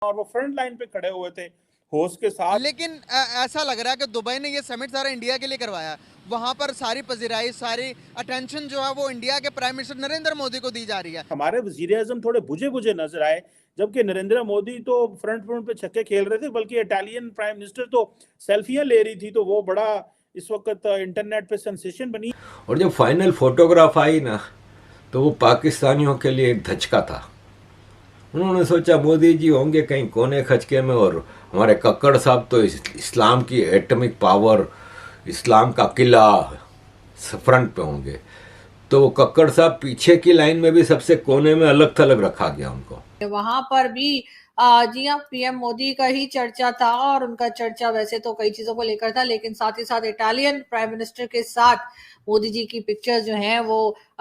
और वो front line पे खड़े हुए थे होस्ट के साथ। लेकिन ऐसा लग रहा है कि दुबई ने ये समिट सारा इंडिया के लिए करवाया। वहां पर सारी पजीराई, सारी अटेंशन जो है वो इंडिया के प्राइम मिनिस्टर नरेंद्र मोदी को दी जा रही है। हमारे वजीर आजम थोड़े बुझे बुझे नजर आए, जबकि नरेंद्र मोदी तो फ्रंट पे छक्के खेल रहे थे, बल्कि इटालियन प्राइम मिनिस्टर तो सेल्फियां ले रही थी, तो वो बड़ा इस वक्त इंटरनेट पे सेंसेशन बनी। और जब फाइनल फोटोग्राफ आई ना, तो वो पाकिस्तानियों के लिए एक धचका था। उन्होंने सोचा मोदी जी होंगे कहीं कोने खचके में, और हमारे कक्कड़ साहब तो इस्लाम की एटॉमिक पावर, इस्लाम का किला फ्रंट पे होंगे। तो वो कक्कड़ साहब पीछे की लाइन में भी सबसे कोने में अलग थलग रखा गया उनको। वहां पर भी जी हाँ, पीएम मोदी का ही चर्चा था, और उनका चर्चा वैसे तो कई चीजों को लेकर था, लेकिन साथ ही साथ इटालियन प्राइम मिनिस्टर के साथ मोदी जी की पिक्चर जो है वो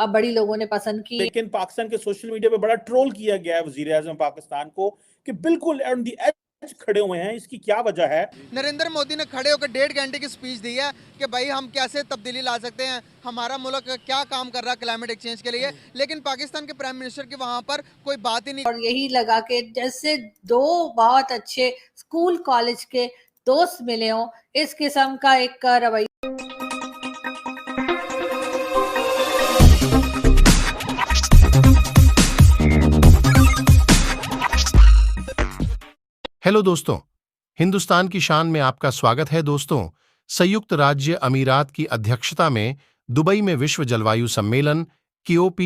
बड़ी लोगों ने पसंद की। लेकिन पाकिस्तान के सोशल मीडिया पे बड़ा ट्रोल किया गया है वजीर आजम पाकिस्तान को कि बिल्कुल ऑन दी एज खड़े हुए हैं। इसकी क्या वजह है? नरेंद्र मोदी ने खड़े होकर 1.5 घंटे की स्पीच दी है कि भाई हम कैसे तब्दीली ला सकते हैं, हमारा मुल्क क्या काम कर रहा है क्लाइमेट एक्सचेंज के लिए। लेकिन पाकिस्तान के प्राइम मिनिस्टर की वहां पर कोई बात ही नहीं। और यही लगा कि जैसे दो बहुत अच्छे स्कूल कॉलेज के दोस्त मिले हों, इस किस्म का एक रवैया। हेलो दोस्तों, हिंदुस्तान की शान में आपका स्वागत है। दोस्तों, संयुक्त राज्य अमीरात की अध्यक्षता में दुबई में विश्व जलवायु सम्मेलन COP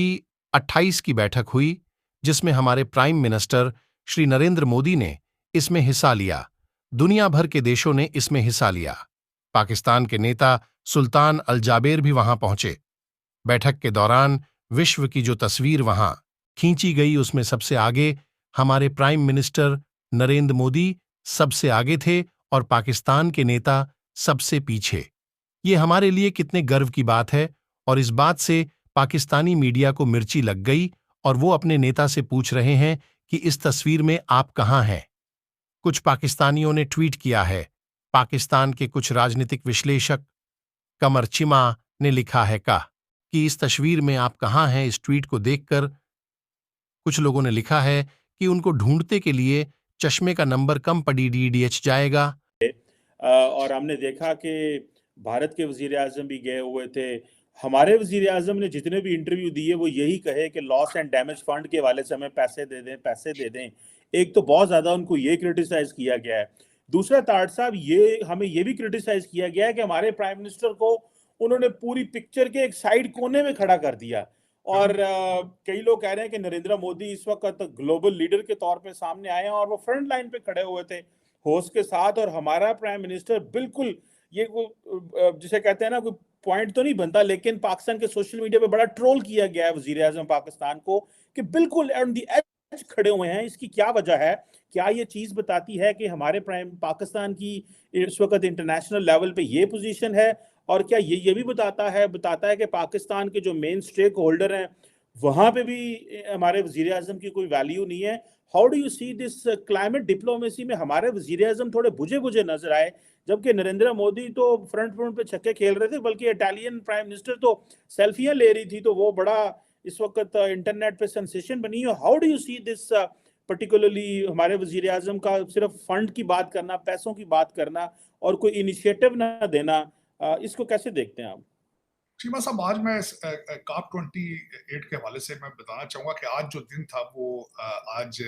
28 की बैठक हुई, जिसमें हमारे प्राइम मिनिस्टर श्री नरेंद्र मोदी ने इसमें हिस्सा लिया। दुनिया भर के देशों ने इसमें हिस्सा लिया। पाकिस्तान के नेता सुल्तान अल जाबेर भी वहां पहुंचे। बैठक के दौरान विश्व की जो तस्वीर वहां खींची गई, उसमें सबसे आगे हमारे प्राइम मिनिस्टर नरेंद्र मोदी सबसे आगे थे और पाकिस्तान के नेता सबसे पीछे। ये हमारे लिए कितने गर्व की बात है, और इस बात से पाकिस्तानी मीडिया को मिर्ची लग गई और वो अपने नेता से पूछ रहे हैं कि इस तस्वीर में आप कहां हैं। कुछ पाकिस्तानियों ने ट्वीट किया है। पाकिस्तान के कुछ राजनीतिक विश्लेषक कमर चिमा ने लिखा है कि इस तस्वीर में आप कहां हैं। इस ट्वीट को देखकर कुछ लोगों ने लिखा है कि उनको ढूंढते के लिए चश्मे का नंबर कम पड़ीडीडीएच जाएगा। और हमने देखा कि भारत के वजीर आजम भी गए हुए थे। हमारे वजीर आजम ने जितने भी इंटरव्यू दिए वो यही कहे कि लॉस एंड डैमेज फंड के वाले से हमें पैसे दे दें, पैसे दे दें। एक तो बहुत ज्यादा उनको ये क्रिटिसाइज किया गया है। दूसरा, ताड़ साहब, ये हमें ये भी क्रिटिसाइज किया गया है कि हमारे प्राइम मिनिस्टर को उन्होंने पूरी पिक्चर के एक साइड कोने में खड़ा कर दिया। और कई लोग कह रहे हैं कि नरेंद्र मोदी इस वक्त ग्लोबल लीडर के तौर पे सामने आए हैं और वो फ्रंट लाइन पे खड़े हुए थे होस्ट के साथ, और हमारा प्राइम मिनिस्टर बिल्कुल ये जिसे कहते हैं ना, कोई पॉइंट तो नहीं बनता, लेकिन पाकिस्तान के सोशल मीडिया पे बड़ा ट्रोल किया गया है वजीर आजम पाकिस्तान को कि बिल्कुल ऑन दी एज खड़े हुए हैं। इसकी क्या वजह है? क्या ये चीज बताती है कि हमारे प्राइम पाकिस्तान की इस वक्त इंटरनेशनल लेवल पे ये पोजीशन है? और क्या ये भी बताता है कि पाकिस्तान के जो मेन स्टेक होल्डर हैं वहां पे भी हमारे वजीर आजम की कोई वैल्यू नहीं है? How do you see this climate diplomacy में हमारे वजीर आजम थोड़े बुझे बुझे नजर आए, जबकि नरेंद्र मोदी तो फ्रंट पे छक्के खेल रहे थे, बल्कि इटालियन प्राइम मिनिस्टर तो सेल्फियां ले रही थी, तो वो बड़ा इस वक्त इंटरनेट पे सेंसेशन बनी है। How do you see this particularly हमारे वजीर आजम का सिर्फ फंड की बात करना, पैसों की बात करना और कोई इनिशिएटिव ना देना, इसको कैसे देखते हैं आप? शीमा साहब, आज मैं COP 28 के हवाले से मैं बताना चाहूंगा कि आज जो दिन था वो आज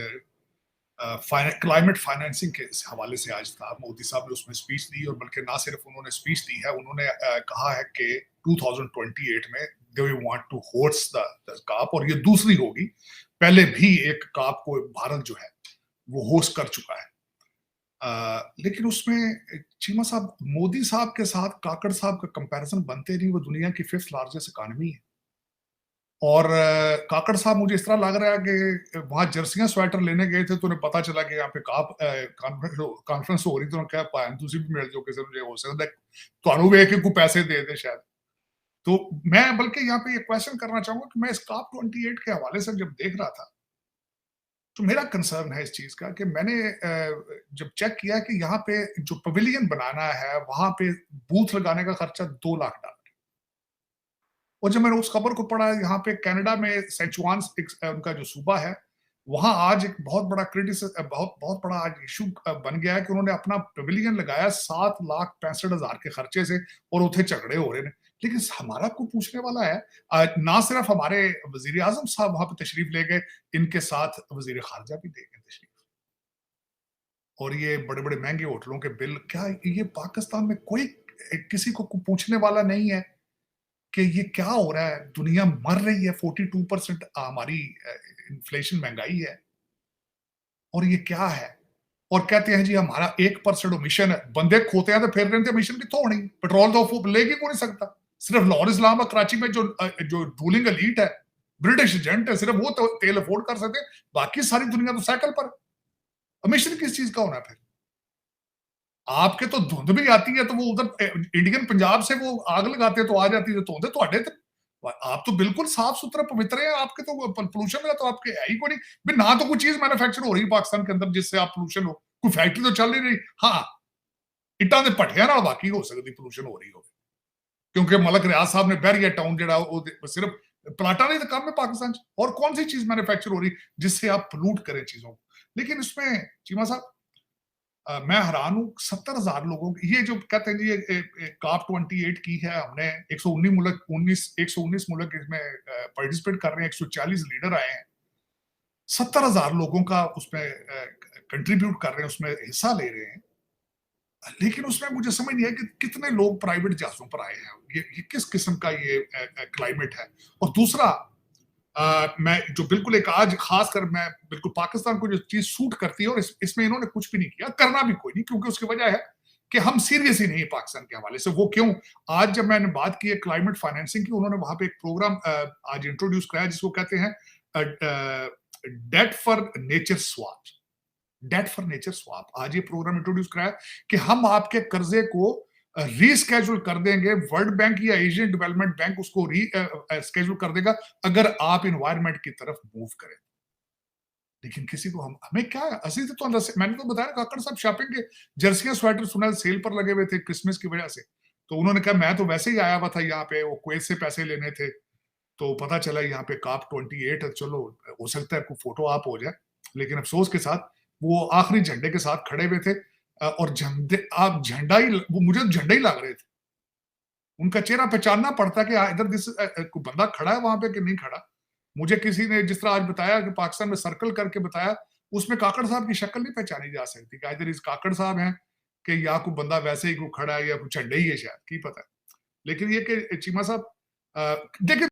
क्लाइमेट फाइनेंसिंग के हवाले से आज था। मोदी साहब ने उसमें स्पीच दी, और बल्कि ना सिर्फ उन्होंने स्पीच दी है, उन्होंने कहा है कि 2028 में they want to host the COP, और ये दूसरी होगी। पहले भी एक COP को भारत जो है वो होस्ट कर चुका है। लेकिन उसमें चीमा साहब, मोदी साहब के साथ काकड़ साहब का कंपैरिजन बनते नहीं। वो दुनिया की 5th लार्जेस्ट इकोनॉमी है, और काकड़ साहब मुझे इस तरह लग रहा है कि वहां जर्सियां स्वेटर लेने गए थे तो उन्हें पता चला कि यहाँ पे कॉन्फ्रेंस हो रही, तो उन्होंने कहा पायन तुसी भी मिल जाओ किसी मुझे हो सकता है ਤੁਹਾਨੂੰ ਵੇਖ के कोई पैसे दे दे शायद। तो मैं बल्कि यहाँ पे ये क्वेश्चन करना चाहूंगा कि मैं इस COP 28 के हवाले से जब देख रहा था, तो मेरा कंसर्न है इस चीज का कि मैंने जब चेक किया कि यहाँ पे जो पवेलियन बनाना है वहां पे बूथ लगाने का खर्चा $2 लाख। और जब मैंने उस खबर को पढ़ा, यहाँ पे कनाडा में सेचुआन उनका जो सूबा है, वहां आज एक बहुत बड़ा बहुत बड़ा आज इशू बन गया है कि उन्होंने अपना पवेलियन लगाया 7,65,000 के खर्चे से और उथे झगड़े हो रहे हैं। लेकिन हमारा कोई पूछने वाला है? ना सिर्फ हमारे वजीर आजम साहब वहां पे तशरीफ ले गए, इनके साथ वजीर खारजा भी ले गए तशरीफ, और ये बड़े बड़े महंगे होटलों के बिल। क्या ये पाकिस्तान में कोई किसी को पूछने वाला नहीं है कि ये क्या हो रहा है? दुनिया मर रही है, 42% हमारी इन्फ्लेशन, महंगाई है, और ये क्या है? और कहते हैं जी हमारा 1% मिशन है। बंदे खोते हैं तो फिर रहे थे, मिशन कितों होनी? पेट्रोल तो लेगी को नहीं सकता। सिर्फ लाहौर इस्लाम और कराची में जो रूलिंग एलीट है, ब्रिटिश एजेंट है, सिर्फ वो तो तेल अफोर्ड कर सकते, बाकी सारी दुनिया तो साइकिल पर। मिशन किस चीज का होना है फिर? आपके तो धुंध भी आती है तो वो उधर इंडियन पंजाब से वो आग लगाते हैं तो आ जाती है धुंध, तो आप तो बिल्कुल साफ सुथरा पवित्र है। आपके तो पोल्यूशन का तो आपके है ही कोई नहीं ना, तो कोई चीज मैन्युफैक्चर हो रही है पाकिस्तान के अंदर जिससे आप पोल्यूशन हो। कोई फैक्ट्री तो चल नहीं रही। हाँ, इट्टा के भट्टिया नाल बाकी हो सकती पोल्यूशन हो रही हो, क्योंकि मलक रियाज साहब ने बैरिया टाउन जो सिर्फ प्लाटा नहीं तो कम है पाकिस्तान च। और कौन सी चीज मैन्युफैक्चर हो रही जिससे आप पोल्यूट करें चीजों को? लेकिन इसमें चीमा साहब मैं हैरान हूं, 70,000 लोगों की ये जो कहते हैं जी ये COP 28 की है हमने, 119 मुल्क इसमें पार्टिसिपेट कर रहे हैं, 140 लीडर आए हैं, 70,000 लोगों का उसमें कंट्रीब्यूट कर रहे हैं, उसमें हिस्सा ले रहे हैं। लेकिन उसमें मुझे समझ नहीं है कि कितने लोग प्राइवेट जहाजों पर आए हैं। ये किस किस्म का ये क्लाइमेट है? और दूसरा मैं जो बिल्कुल एक आज खासकर मैं बिल्कुल पाकिस्तान को जो चीज सूट करती है, और इसमें इन्होंने कुछ भी नहीं किया, करना भी कोई नहीं, क्योंकि उसकी वजह है कि हम सीरियस ही नहीं है पाकिस्तान के हवाले से। वो क्यों? आज जब मैंने बात की है क्लाइमेट फाइनेंसिंग की, उन्होंने वहां पे एक प्रोग्राम आज इंट्रोड्यूस कराया जिसको कहते हैं debt for nature swap. Debt for nature swap आज ये प्रोग्राम इंट्रोड्यूस कराया कि हम आपके कर्जे को रीस्केड्यूल कर देंगे। वर्ल्ड बैंक या एशियन डेवलपमेंट बैंक उसको रीस्केड्यूल कर देगा अगर आप इन्वायरमेंट की तरफ मूव करें। लेकिन किसी को हमें क्या है? असली तो मैंने तो बताया काकड़ साहब शॉपिंग के जर्सियां स्वेटर सुना सेल पर लगे हुए थे क्रिसमस की वजह से, तो उन्होंने कहा मैं तो वैसे ही आया हुआ था यहाँ पे, वो कुवैत से पैसे लेने थे, तो पता चला यहाँ पे COP 28 है, चलो हो सकता है कोई फोटो आप हो जाए। लेकिन अफसोस के साथ वो आखिरी झंडे के साथ खड़े हुए थे, और झंडा ही वो मुझे झंडा ही लग रहे थे। उनका चेहरा पहचानना पड़ता कि इधर कोई बंदा खड़ा है वहां पे कि नहीं खड़ा। मुझे किसी ने जिस तरह आज बताया कि पाकिस्तान में सर्कल करके बताया, उसमें काकड़ साहब की शक्ल नहीं पहचानी जा सकती कि इधर इस काकड़ साहब हैं कि या कोई बंदा वैसे ही कोई खड़ा है या कोई झंडे ही है, शायद की पता है। लेकिन ये कि चीमा साहब देखिए